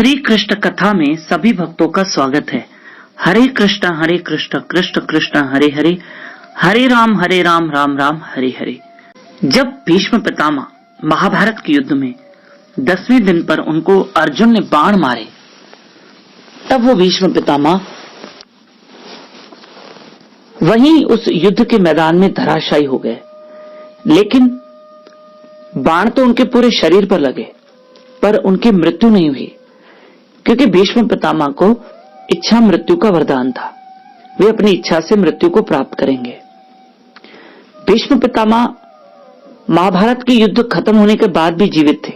श्री कृष्ण कथा में सभी भक्तों का स्वागत है। हरे कृष्ण कृष्ण कृष्ण हरे हरे, हरे राम राम राम हरे हरे। जब भीष्म पितामह महाभारत के युद्ध में 10वें दिन पर उनको अर्जुन ने बाण मारे, तब वो भीष्म पितामह वहीं उस युद्ध के मैदान में धराशायी हो गए। लेकिन बाण तो उनके पूरे शरीर पर लगे, पर उनकी मृत्यु नहीं हुई, क्योंकि भीष्म पितामह को इच्छा मृत्यु का वरदान था। वे अपनी इच्छा से मृत्यु को प्राप्त करेंगे। भीष्म पितामह महाभारत के युद्ध खत्म होने के बाद भी जीवित थे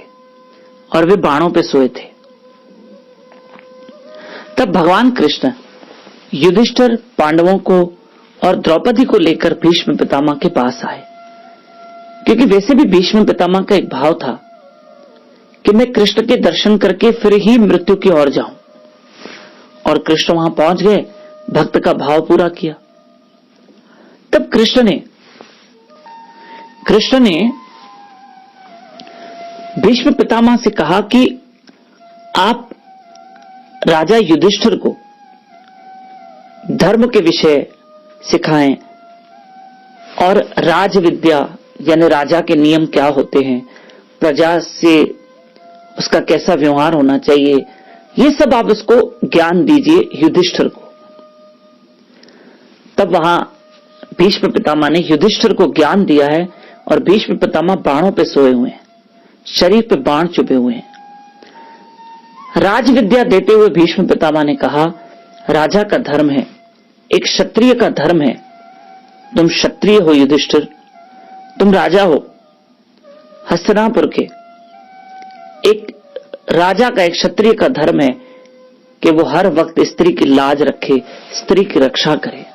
और वे बाणों पे सोए थे। तब भगवान कृष्ण युधिष्ठिर, पांडवों को और द्रौपदी को लेकर भीष्म पितामह के पास आए, क्योंकि वैसे भी भीष्म पितामह का एक भाव था कि मैं कृष्ण के दर्शन करके फिर ही मृत्यु की ओर जाऊं। और कृष्ण वहां पहुंच गए, भक्त का भाव पूरा किया। तब कृष्ण ने भीष्म पितामह से कहा कि आप राजा युधिष्ठिर को धर्म के विषय सिखाएं और राज विद्या यानी राजा के नियम क्या होते हैं, प्रजा से उसका कैसा व्यवहार होना चाहिए, ये सब आप उसको ज्ञान दीजिए युधिष्ठिर को। तब वहां भीष्म पितामह ने युधिष्ठिर को ज्ञान दिया है और भीष्म पितामह बाणों पे सोए हुए हैं, शरीर पे बाण चुभे हुए हैं। राज विद्या देते हुए भीष्म पितामह ने कहा, राजा का धर्म है, एक क्षत्रिय का धर्म है। तुम क्षत्रिय हो युधिष्ठिर, तुम राजा हो हस्तिनापुर के। एक राजा का, एक क्षत्रिय का धर्म है कि वो हर वक्त स्त्री की लाज रखे, स्त्री की रक्षा करे।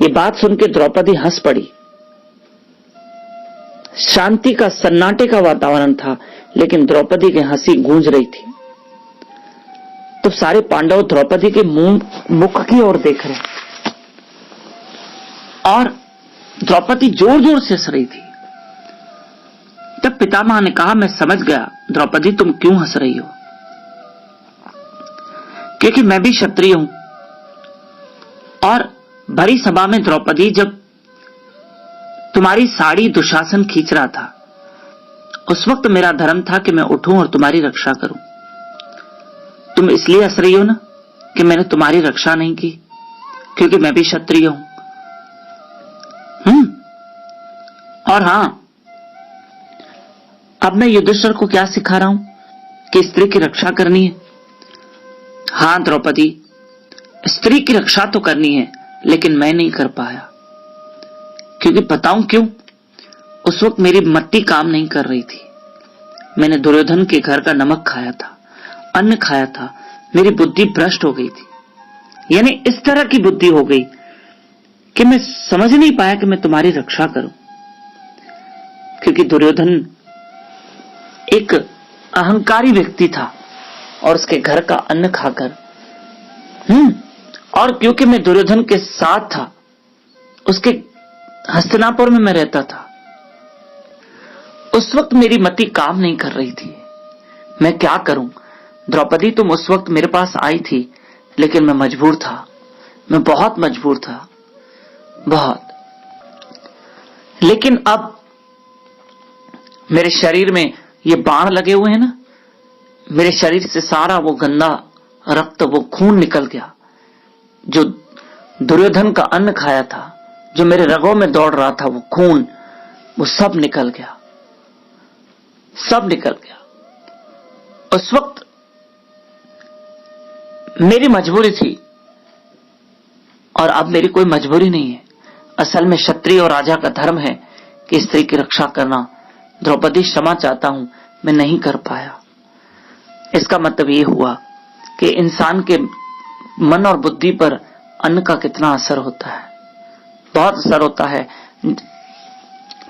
ये बात सुनकर द्रौपदी हंस पड़ी। शांति का, सन्नाटे का वातावरण था, लेकिन द्रौपदी की हंसी गूंज रही थी। तो सारे पांडव द्रौपदी के मुख की ओर देख रहे और द्रौपदी जोर जोर से हंस रही थी। तब पितामह ने कहा, मैं समझ गया द्रौपदी तुम क्यों हंस रही हो, क्योंकि मैं भी क्षत्रिय हूं। और भरी सभा में द्रौपदी, जब तुम्हारी साड़ी दुशासन खींच रहा था, उस वक्त मेरा धर्म था कि मैं उठूं और तुम्हारी रक्षा करूं। तुम इसलिए हंस रही हो ना कि मैंने तुम्हारी रक्षा नहीं की, क्योंकि मैं भी क्षत्रिय हूं। और हां, अब मैं युधिष्ठिर को क्या सिखा रहा हूं कि स्त्री की रक्षा करनी है। हां द्रौपदी, स्त्री की रक्षा तो करनी है, लेकिन मैं नहीं कर पाया। क्योंकि बताऊं क्यों? उस वक्त मेरी मत्ती काम नहीं कर रही थी। मैंने दुर्योधन के घर का नमक खाया था, अन्न खाया था, मेरी बुद्धि भ्रष्ट हो गई थी। यानी इस तरह की बुद्धि हो गई कि मैं समझ नहीं पाया कि मैं तुम्हारी रक्षा करूं। क्योंकि दुर्योधन एक अहंकारी व्यक्ति था और उसके घर का अन्न खाकर, और क्योंकि मैं दुर्योधन के साथ था, उसके हस्तिनापुर में मैं रहता था, उस वक्त मेरी मति काम नहीं कर रही थी। मैं क्या करूं? द्रौपदी तुम उस वक्त मेरे पास आई थी, लेकिन मैं मजबूर था, मैं बहुत मजबूर था, बहुत। लेकिन अब मेरे शरीर में ये बाण लगे हुए हैं ना, मेरे शरीर से सारा वो गंदा रक्त, वो खून निकल गया। जो दुर्योधन का अन्न खाया था, जो मेरे रगों में दौड़ रहा था, वो खून, वो सब निकल गया, सब निकल गया। उस वक्त मेरी मजबूरी थी और अब मेरी कोई मजबूरी नहीं है। असल में क्षत्रिय और राजा का धर्म है कि स्त्री की रक्षा करना। द्रौपदी क्षमा चाहता हूं, मैं नहीं कर पाया। इसका मतलब ये हुआ कि इंसान के मन और बुद्धि पर अन्न का कितना असर होता है। बहुत असर होता है,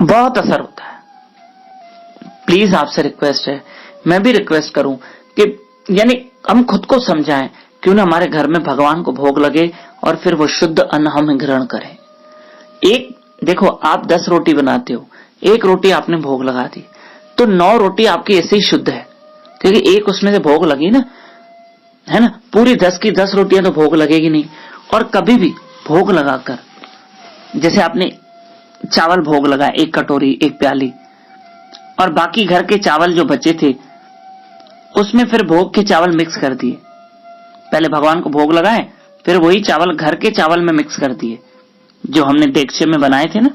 बहुत असर होता है। प्लीज आपसे रिक्वेस्ट है, मैं भी रिक्वेस्ट करूं कि यानी हम खुद को समझाएं, क्यों ना हमारे घर में भगवान को भोग लगे और फिर वो शुद्ध अन्न हम ग्रहण करें। एक देखो, आप 10 रोटी बनाते हो, एक रोटी आपने भोग लगा दी, तो 9 रोटी आपकी ऐसे ही शुद्ध है, क्योंकि एक उसमें से भोग लगी ना, है ना, पूरी 10 की 10 रोटियां तो भोग लगेगी नहीं। और कभी भी भोग लगाकर, जैसे आपने चावल भोग लगाया 1 कटोरी 1 प्याली, और बाकी घर के चावल जो बचे थे उसमें फिर भोग के चावल मिक्स कर दिए। पहले भगवान को भोग लगाए, फिर वही चावल घर के चावल में मिक्स कर दिए जो हमने देगचे में बनाए थे ना।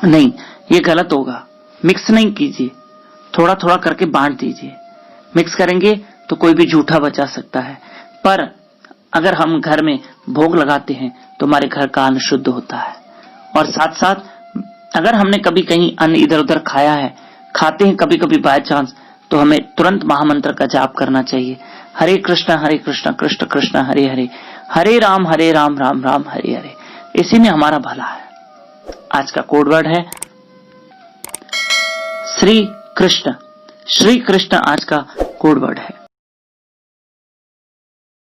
नहीं, ये गलत होगा। मिक्स नहीं कीजिए, थोड़ा थोड़ा करके बांट दीजिए। मिक्स करेंगे तो कोई भी झूठा बचा सकता है, पर अगर हम घर में भोग लगाते हैं तो हमारे घर का अन्न शुद्ध होता है। और साथ साथ अगर हमने कभी कहीं अन्न इधर उधर खाया है, खाते हैं कभी कभी बाय चांस, तो हमें तुरंत महामंत्र का जाप करना चाहिए। हरे कृष्ण कृष्ण कृष्ण हरे हरे, हरे राम राम राम हरे हरे। इसी में हमारा भला है। आज का कोड वर्ड है श्री कृष्ण। श्री कृष्ण आज का कोड वर्ड है।